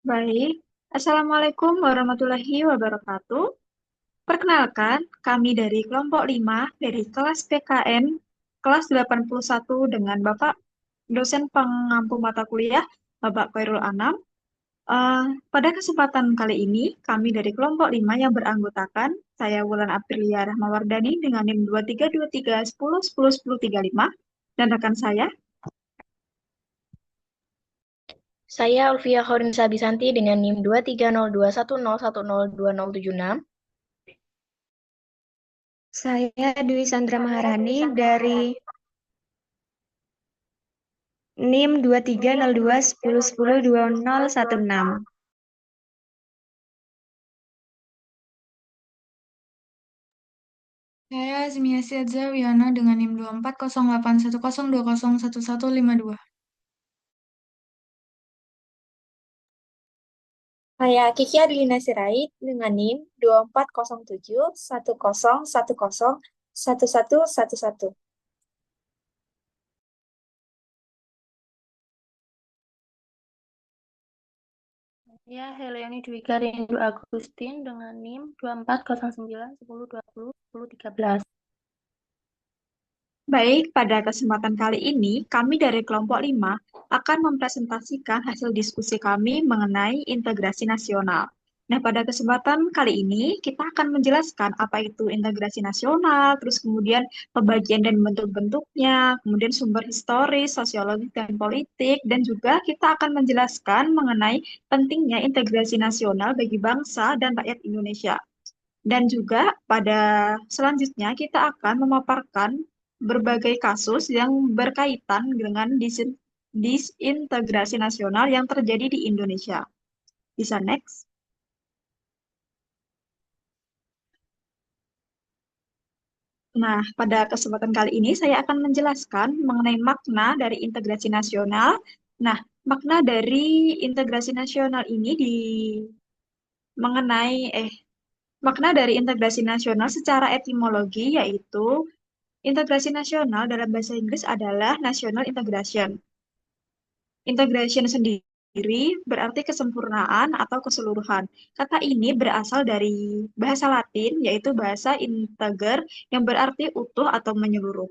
Baik, Assalamualaikum warahmatullahi wabarakatuh. Perkenalkan, kami dari kelompok 5 dari kelas PKN kelas 81 dengan Bapak dosen pengampu mata kuliah, Bapak Khairul Anam. Pada kesempatan kali ini, kami dari kelompok 5 yang beranggotakan, saya Wulan Aprilia Rahmawardani dengan NIM 232310101035 dan rekan saya. Saya Ulfia Khorin Sabisanti dengan NIM 2302101020076. Saya Dwi Sandra Maharani dari NIM 230210102016. Saya Azmiasi Adza Wiana dengan NIM 240810201152. Saya Kiki Adelina Sirait dengan NIM 240710101111. Saya Heliani Dwika Rindu Agustin dengan NIM 240910201013. Baik, pada kesempatan kali ini, kami dari kelompok 5 akan mempresentasikan hasil diskusi kami mengenai integrasi nasional. Nah, pada kesempatan kali ini, kita akan menjelaskan apa itu integrasi nasional, terus kemudian pembagian dan bentuk-bentuknya, kemudian sumber historis, sosiologis, dan politik, dan juga kita akan menjelaskan mengenai pentingnya integrasi nasional bagi bangsa dan rakyat Indonesia. Dan juga pada selanjutnya kita akan memaparkan berbagai kasus yang berkaitan dengan disintegrasi nasional yang terjadi di Indonesia. Bisa next. Nah, pada kesempatan kali ini saya akan menjelaskan mengenai makna dari integrasi nasional. Nah, makna dari integrasi nasional ini mengenai makna dari integrasi nasional secara etimologi yaitu integrasi nasional dalam bahasa Inggris adalah national integration. Integration sendiri berarti kesempurnaan atau keseluruhan. Kata ini berasal dari bahasa Latin, yaitu bahasa integer yang berarti utuh atau menyeluruh.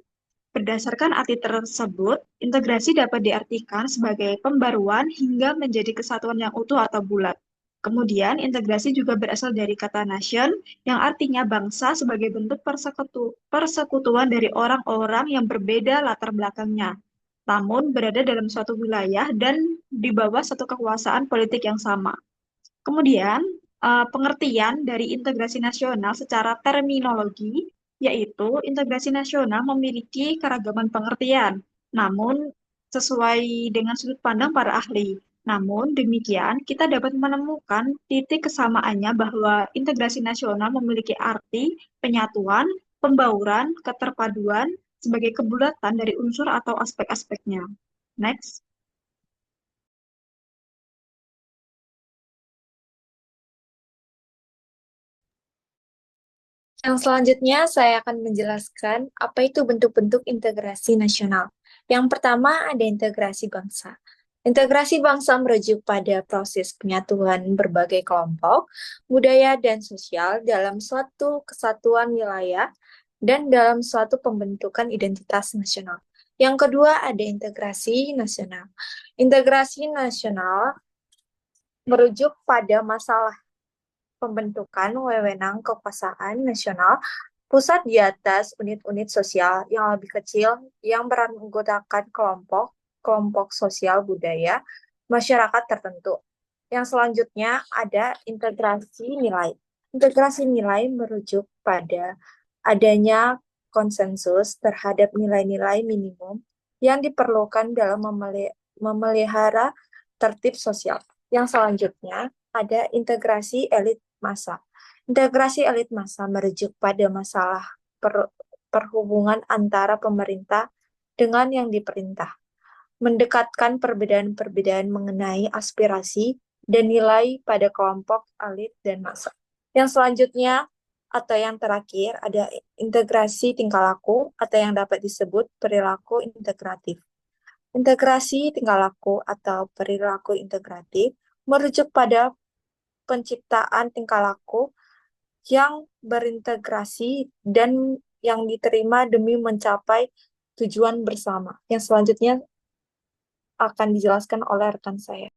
Berdasarkan arti tersebut, integrasi dapat diartikan sebagai pembaruan hingga menjadi kesatuan yang utuh atau bulat. Kemudian, integrasi juga berasal dari kata nation, yang artinya bangsa sebagai bentuk persekutuan dari orang-orang yang berbeda latar belakangnya, namun berada dalam suatu wilayah dan di bawah satu kekuasaan politik yang sama. Kemudian, pengertian dari integrasi nasional secara terminologi, yaitu integrasi nasional memiliki keragaman pengertian, namun sesuai dengan sudut pandang para ahli. Namun demikian, kita dapat menemukan titik kesamaannya bahwa integrasi nasional memiliki arti penyatuan, pembauran, keterpaduan sebagai kebulatan dari unsur atau aspek-aspeknya. Next. Yang selanjutnya saya akan menjelaskan apa itu bentuk-bentuk integrasi nasional. Yang pertama ada integrasi bangsa. Integrasi bangsa merujuk pada proses penyatuan berbagai kelompok, budaya, dan sosial dalam suatu kesatuan wilayah dan dalam suatu pembentukan identitas nasional. Yang kedua ada integrasi nasional. Integrasi nasional merujuk pada masalah pembentukan wewenang kekuasaan nasional pusat di atas unit-unit sosial yang lebih kecil yang beranggotakan kelompok sosial budaya masyarakat tertentu. Yang selanjutnya ada integrasi nilai. Integrasi nilai merujuk pada adanya konsensus terhadap nilai-nilai minimum yang diperlukan dalam memelihara tertib sosial. Yang selanjutnya ada integrasi elit massa. Integrasi elit massa merujuk pada masalah perhubungan antara pemerintah dengan yang diperintah, mendekatkan perbedaan-perbedaan mengenai aspirasi dan nilai pada kelompok elit dan massa. Yang selanjutnya atau yang terakhir ada integrasi tingkah laku atau yang dapat disebut perilaku integratif. Integrasi tingkah laku atau perilaku integratif merujuk pada penciptaan tingkah laku yang berintegrasi dan yang diterima demi mencapai tujuan bersama. Yang selanjutnya akan dijelaskan oleh rekan saya.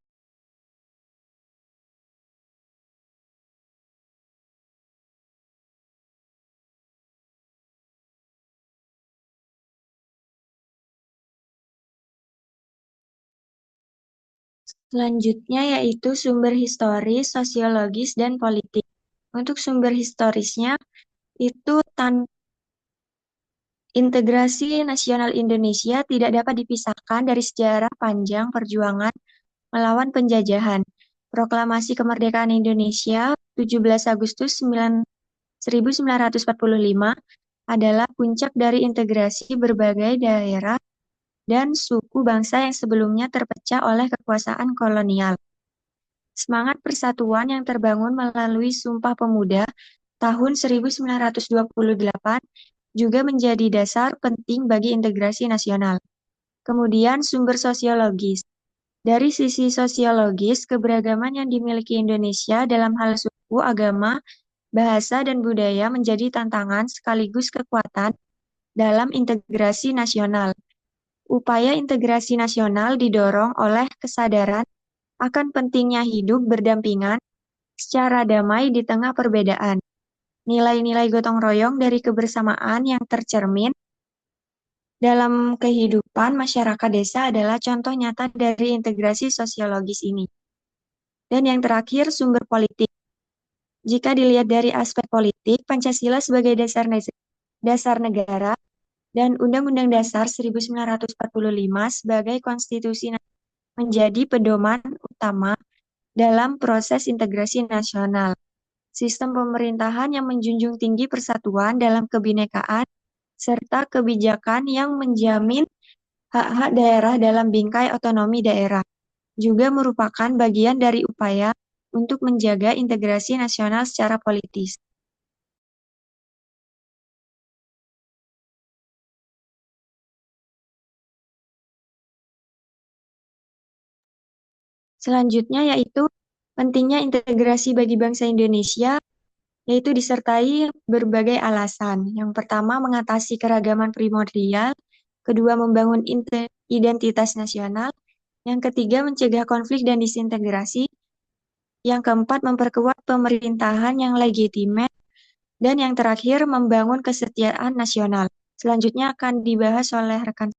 Selanjutnya yaitu sumber historis, sosiologis, dan politik. Untuk sumber historisnya itu integrasi nasional Indonesia tidak dapat dipisahkan dari sejarah panjang perjuangan melawan penjajahan. Proklamasi Kemerdekaan Indonesia 17 Agustus 1945 adalah puncak dari integrasi berbagai daerah dan suku bangsa yang sebelumnya terpecah oleh kekuasaan kolonial. Semangat persatuan yang terbangun melalui Sumpah Pemuda tahun 1928 juga menjadi dasar penting bagi integrasi nasional. Kemudian sumber sosiologis. Dari sisi sosiologis, keberagaman yang dimiliki Indonesia dalam hal suku, agama, bahasa, dan budaya menjadi tantangan sekaligus kekuatan dalam integrasi nasional. Upaya integrasi nasional didorong oleh kesadaran akan pentingnya hidup berdampingan secara damai di tengah perbedaan. Nilai-nilai gotong royong dari kebersamaan yang tercermin dalam kehidupan masyarakat desa adalah contoh nyata dari integrasi sosiologis ini. Dan yang terakhir, sumber politik. Jika dilihat dari aspek politik, Pancasila sebagai dasar negara dan Undang-Undang Dasar 1945 sebagai konstitusi menjadi pedoman utama dalam proses integrasi nasional. Sistem pemerintahan yang menjunjung tinggi persatuan dalam kebinekaan, serta kebijakan yang menjamin hak-hak daerah dalam bingkai otonomi daerah, juga merupakan bagian dari upaya untuk menjaga integrasi nasional secara politis. Selanjutnya yaitu pentingnya integrasi bagi bangsa Indonesia, yaitu disertai berbagai alasan. Yang pertama, mengatasi keragaman primordial. Kedua, membangun identitas nasional. Yang ketiga, mencegah konflik dan disintegrasi. Yang keempat, memperkuat pemerintahan yang legitimate. Dan yang terakhir, membangun kesetiaan nasional. Selanjutnya akan dibahas oleh rekan.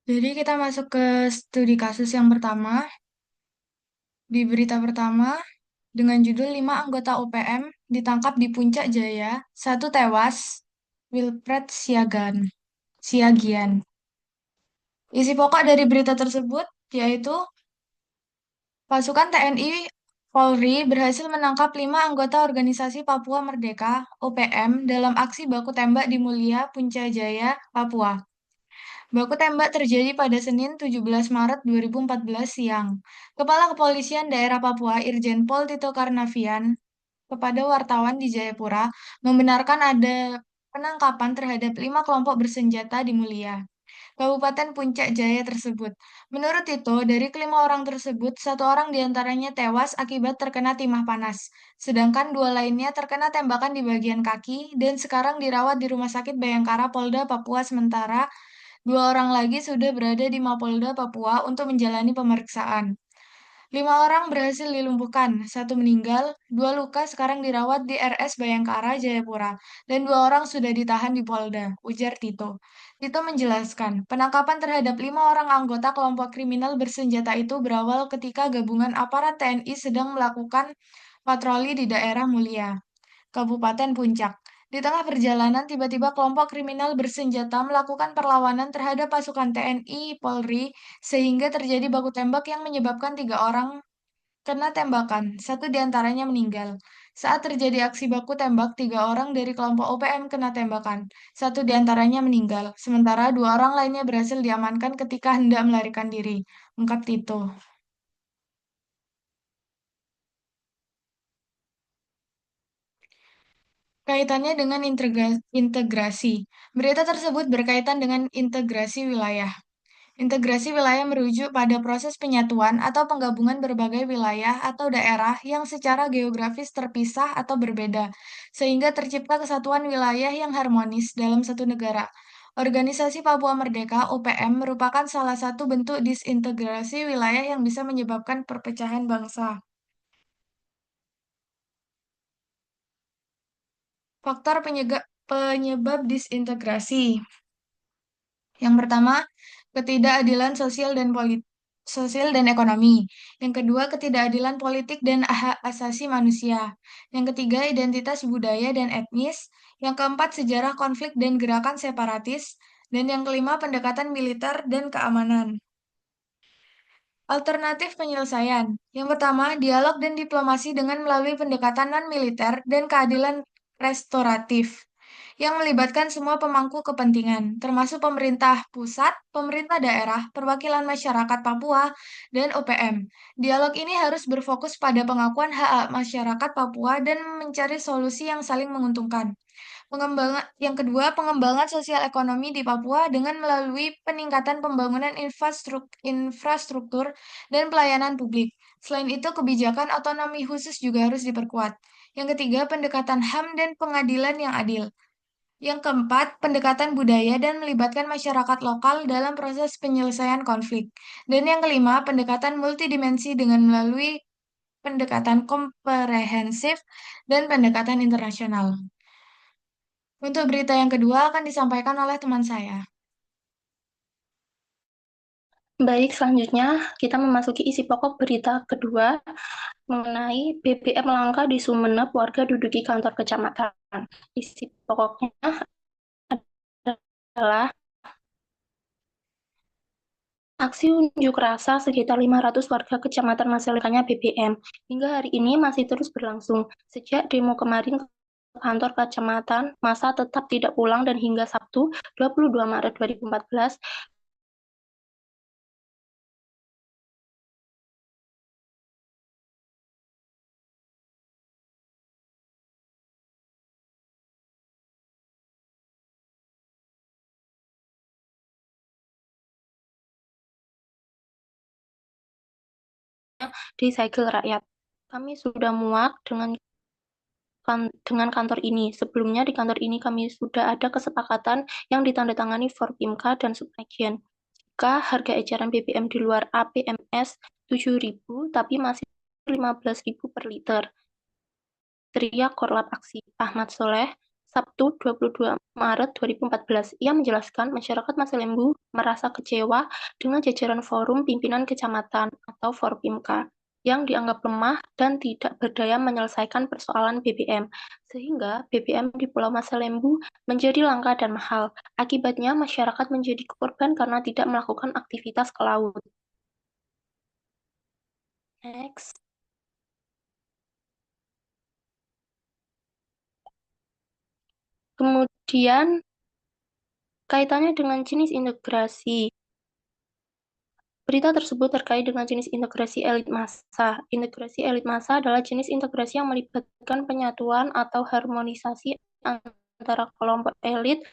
Jadi kita masuk ke studi kasus yang pertama. Di berita pertama, dengan judul 5 anggota UPM ditangkap di Puncak Jaya, 1 tewas, Wilfred Siagian. Isi pokok dari berita tersebut yaitu pasukan TNI Polri berhasil menangkap 5 anggota organisasi Papua Merdeka (OPM) dalam aksi baku tembak di Mulia, Puncak Jaya, Papua. Baku tembak terjadi pada Senin 17 Maret 2014 siang. Kepala Kepolisian Daerah Papua Irjen Pol Tito Karnavian kepada wartawan di Jayapura membenarkan ada penangkapan terhadap 5 kelompok bersenjata di Mulia, Kabupaten Puncak Jaya tersebut. Menurut Tito, dari kelima orang tersebut, 1 orang diantaranya tewas akibat terkena timah panas, sedangkan 2 lainnya terkena tembakan di bagian kaki dan sekarang dirawat di Rumah Sakit Bayangkara Polda Papua sementara 2 orang lagi sudah berada di Mapolda Papua untuk menjalani pemeriksaan. 5 orang berhasil dilumpuhkan, 1 meninggal, 2 luka sekarang dirawat di RS Bayangkara, Jayapura, dan 2 orang sudah ditahan di Polda, ujar Tito. Tito menjelaskan, penangkapan terhadap 5 orang anggota kelompok kriminal bersenjata itu berawal ketika gabungan aparat TNI sedang melakukan patroli di daerah Mulia, Kabupaten Puncak. Di tengah perjalanan, tiba-tiba kelompok kriminal bersenjata melakukan perlawanan terhadap pasukan TNI Polri, sehingga terjadi baku tembak yang menyebabkan 3 orang kena tembakan, 1 diantaranya meninggal. Saat terjadi aksi baku tembak, 3 orang dari kelompok OPM kena tembakan, 1 diantaranya meninggal, sementara 2 orang lainnya berhasil diamankan ketika hendak melarikan diri, ungkap Tito. Kaitannya dengan integrasi. Berita tersebut berkaitan dengan integrasi wilayah. Integrasi wilayah merujuk pada proses penyatuan atau penggabungan berbagai wilayah atau daerah yang secara geografis terpisah atau berbeda, sehingga tercipta kesatuan wilayah yang harmonis dalam satu negara. Organisasi Papua Merdeka (OPM) merupakan salah satu bentuk disintegrasi wilayah yang bisa menyebabkan perpecahan bangsa. Faktor penyebab disintegrasi. Yang pertama, ketidakadilan sosial dan ekonomi. Yang kedua, ketidakadilan politik dan hak asasi manusia. Yang ketiga, identitas budaya dan etnis. Yang keempat, sejarah konflik dan gerakan separatis. Dan yang kelima, pendekatan militer dan keamanan. Alternatif penyelesaian. Yang pertama, dialog dan diplomasi dengan melalui pendekatan non-militer dan keadilan restoratif yang melibatkan semua pemangku kepentingan, termasuk pemerintah pusat, pemerintah daerah, perwakilan masyarakat Papua, dan OPM. Dialog ini harus berfokus pada pengakuan hak masyarakat Papua dan mencari solusi yang saling menguntungkan. Yang kedua, pengembangan sosial ekonomi di Papua dengan melalui peningkatan pembangunan infrastruktur dan pelayanan publik. Selain itu, kebijakan otonomi khusus juga harus diperkuat. Yang ketiga, pendekatan HAM dan pengadilan yang adil. Yang keempat, pendekatan budaya dan melibatkan masyarakat lokal dalam proses penyelesaian konflik. Dan yang kelima, pendekatan multidimensi dengan melalui pendekatan komprehensif dan pendekatan internasional. Untuk berita yang kedua akan disampaikan oleh teman saya. Baik, selanjutnya kita memasuki isi pokok berita kedua mengenai BBM langka di Sumeneb, warga duduki kantor kecamatan. Isi pokoknya adalah aksi unjuk rasa sekitar 500 warga kecamatan Majalengka BBM. Hingga hari ini masih terus berlangsung. Sejak demo kemarin ke kantor kecamatan, masa tetap tidak pulang dan hingga Sabtu 22 Maret 2014 disegel rakyat. Kami sudah muak dengan kantor ini. Sebelumnya di kantor ini kami sudah ada kesepakatan yang ditandatangani Forpimka dan Subagian. Jika harga eceran BBM di luar APMS 7.000 tapi masih 15.000 per liter. Teriak Korlap Aksi Ahmad Soleh, Sabtu 22 Maret 2014. Ia menjelaskan masyarakat Masalembu merasa kecewa dengan jajaran Forum Pimpinan Kecamatan atau Forpimka yang dianggap lemah dan tidak berdaya menyelesaikan persoalan BBM, sehingga BBM di Pulau Masalembu menjadi langka dan mahal. Akibatnya masyarakat menjadi korban karena tidak melakukan aktivitas ke laut. Next. Kemudian kaitannya dengan jenis integrasi. Berita tersebut terkait dengan jenis integrasi elit massa. Integrasi elit massa adalah jenis integrasi yang melibatkan penyatuan atau harmonisasi antara kelompok elit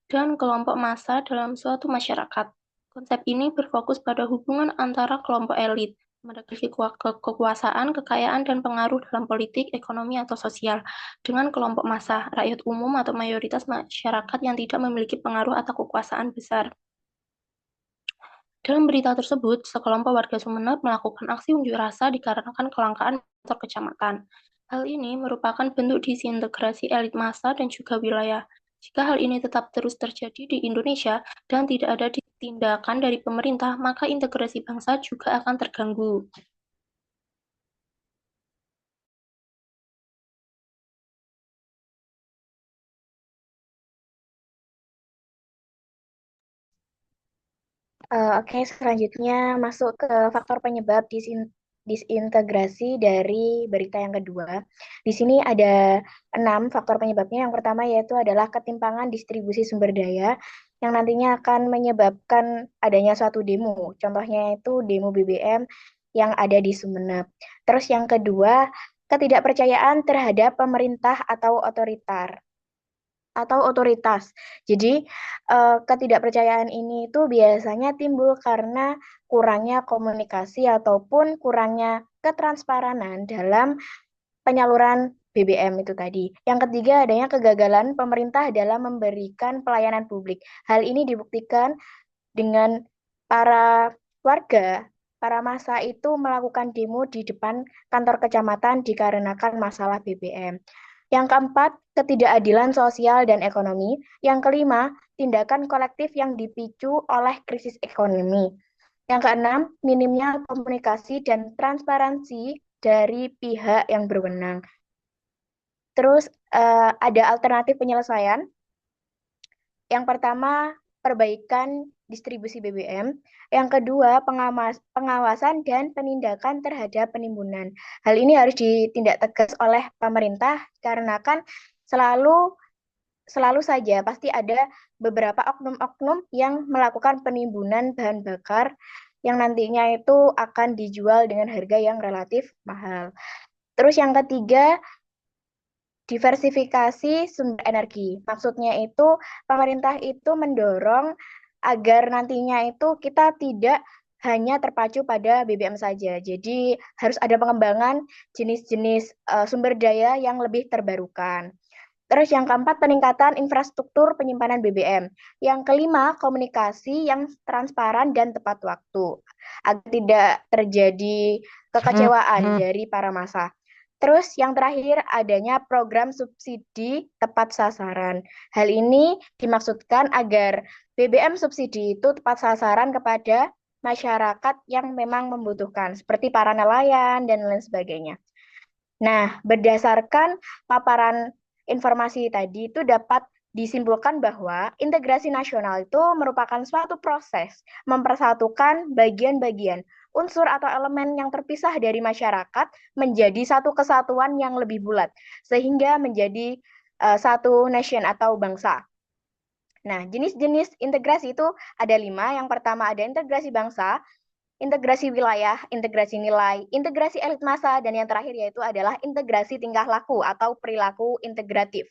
dan kelompok massa dalam suatu masyarakat. Konsep ini berfokus pada hubungan antara kelompok elit, memiliki kekuasaan, kekayaan, dan pengaruh dalam politik, ekonomi, atau sosial, dengan kelompok massa, rakyat umum atau mayoritas masyarakat yang tidak memiliki pengaruh atau kekuasaan besar. Dalam berita tersebut, sekelompok warga Sumeneb melakukan aksi unjuk rasa dikarenakan kelangkaan kantor kecamatan. Hal ini merupakan bentuk disintegrasi elit massa dan juga wilayah. Jika hal ini tetap terus terjadi di Indonesia dan tidak ada tindakan dari pemerintah, maka integrasi bangsa juga akan terganggu. Oke, selanjutnya masuk ke faktor penyebab disintegrasi dari berita yang kedua. Di sini ada 6 faktor penyebabnya. Yang pertama yaitu adalah ketimpangan distribusi sumber daya yang nantinya akan menyebabkan adanya suatu demo. Contohnya itu demo BBM yang ada di Sumeneb. Terus yang kedua ketidakpercayaan terhadap pemerintah atau otoritas. Jadi, ketidakpercayaan ini itu biasanya timbul karena kurangnya komunikasi ataupun kurangnya ketransparan dalam penyaluran BBM itu tadi. Yang ketiga, adanya kegagalan pemerintah dalam memberikan pelayanan publik. Hal ini dibuktikan dengan para warga, para massa itu melakukan demo di depan kantor kecamatan dikarenakan masalah BBM. Yang keempat, ketidakadilan sosial dan ekonomi. Yang kelima, tindakan kolektif yang dipicu oleh krisis ekonomi. Yang keenam, minimnya komunikasi dan transparansi dari pihak yang berwenang. Terus ada alternatif penyelesaian. Yang pertama, perbaikan distribusi BBM. Yang kedua, pengawasan dan penindakan terhadap penimbunan. Hal ini harus ditindak tegas oleh pemerintah karena kan selalu selalu saja pasti ada beberapa oknum-oknum yang melakukan penimbunan bahan bakar yang nantinya itu akan dijual dengan harga yang relatif mahal. Terus yang ketiga, diversifikasi sumber energi. Maksudnya itu pemerintah itu mendorong agar nantinya itu kita tidak hanya terpacu pada BBM saja. Jadi harus ada pengembangan jenis-jenis sumber daya yang lebih terbarukan. Terus yang keempat, peningkatan infrastruktur penyimpanan BBM. Yang kelima, komunikasi yang transparan dan tepat waktu, agar tidak terjadi kekecewaan dari para massa. Terus yang terakhir, adanya program subsidi tepat sasaran. Hal ini dimaksudkan agar BBM subsidi itu tepat sasaran kepada masyarakat yang memang membutuhkan, seperti para nelayan dan lain sebagainya. Nah, berdasarkan paparan informasi tadi itu dapat disimpulkan bahwa integrasi nasional itu merupakan suatu proses mempersatukan bagian-bagian unsur atau elemen yang terpisah dari masyarakat menjadi satu kesatuan yang lebih bulat, sehingga menjadi satu nation atau bangsa. Nah, jenis-jenis integrasi itu ada 5. Yang pertama ada integrasi bangsa, integrasi wilayah, integrasi nilai, integrasi elit massa, dan yang terakhir yaitu adalah integrasi tingkah laku atau perilaku integratif.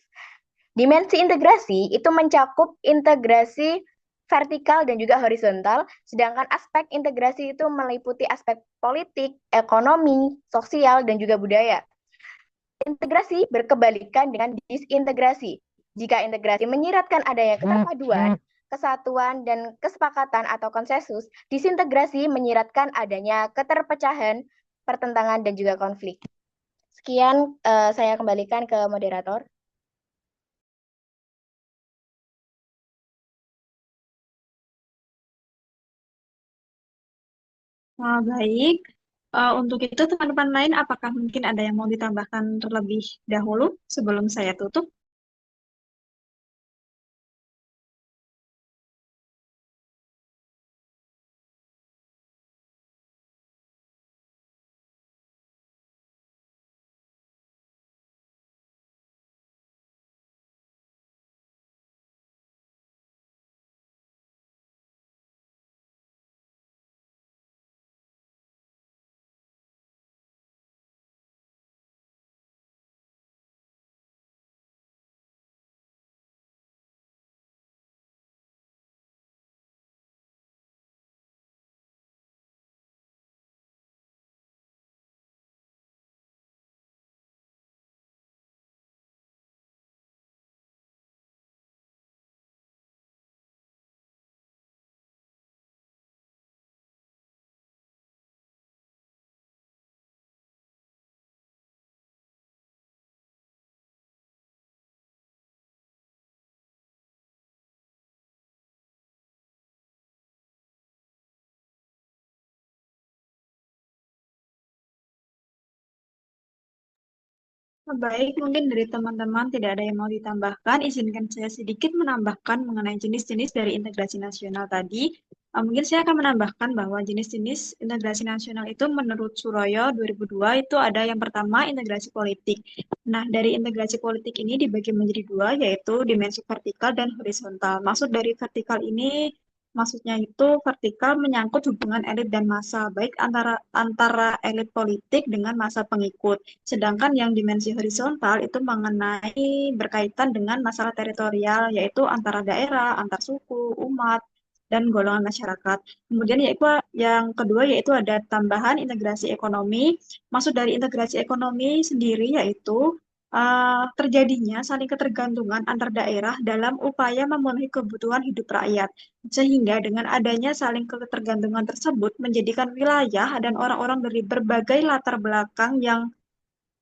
Dimensi integrasi itu mencakup integrasi vertikal dan juga horizontal, sedangkan aspek integrasi itu meliputi aspek politik, ekonomi, sosial, dan juga budaya. Integrasi berkebalikan dengan disintegrasi. Jika integrasi menyiratkan adanya keterpaduan, kesatuan, dan kesepakatan atau konsensus, disintegrasi menyiratkan adanya keterpecahan, pertentangan, dan juga konflik. Sekian saya kembalikan ke moderator. Baik. Untuk itu teman-teman lain, apakah mungkin ada yang mau ditambahkan terlebih dahulu sebelum saya tutup? Baik, mungkin dari teman-teman tidak ada yang mau ditambahkan. Izinkan saya sedikit menambahkan mengenai jenis-jenis dari integrasi nasional tadi. Mungkin saya akan menambahkan bahwa jenis-jenis integrasi nasional itu menurut Suroyo 2002 itu ada yang pertama integrasi politik. Nah, dari integrasi politik ini dibagi menjadi dua, yaitu dimensi vertikal dan horizontal. Maksud dari vertikal ini Maksudnya itu vertikal menyangkut hubungan elit dan massa, baik antara elit politik dengan massa pengikut. Sedangkan yang dimensi horizontal itu mengenai berkaitan dengan masalah teritorial, yaitu antara daerah, antar suku, umat, dan golongan masyarakat. Kemudian yaitu yang kedua yaitu ada tambahan integrasi ekonomi. Maksud dari integrasi ekonomi sendiri yaitu terjadinya saling ketergantungan antar daerah dalam upaya memenuhi kebutuhan hidup rakyat. Sehingga dengan adanya saling ketergantungan tersebut menjadikan wilayah dan orang-orang dari berbagai latar belakang yang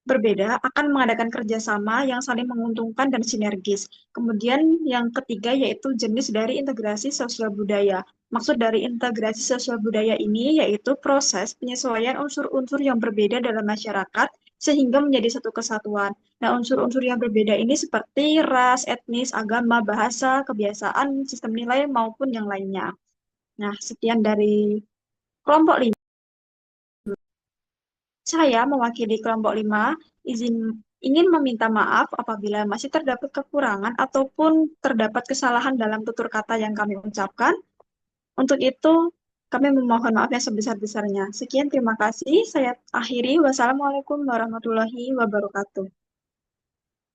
berbeda akan mengadakan kerjasama yang saling menguntungkan dan sinergis. Kemudian yang ketiga yaitu jenis dari integrasi sosial budaya. Maksud dari integrasi sosial budaya ini yaitu proses penyesuaian unsur-unsur yang berbeda dalam masyarakat sehingga menjadi satu kesatuan. Nah, unsur-unsur yang berbeda ini seperti ras, etnis, agama, bahasa, kebiasaan, sistem nilai maupun yang lainnya. Nah, sekian dari kelompok 5. Saya mewakili kelompok 5 ingin meminta maaf apabila masih terdapat kekurangan ataupun terdapat kesalahan dalam tutur kata yang kami ucapkan. Untuk itu, kami memohon maaf yang sebesar-besarnya. Sekian, terima kasih. Saya akhiri. Wassalamualaikum warahmatullahi wabarakatuh.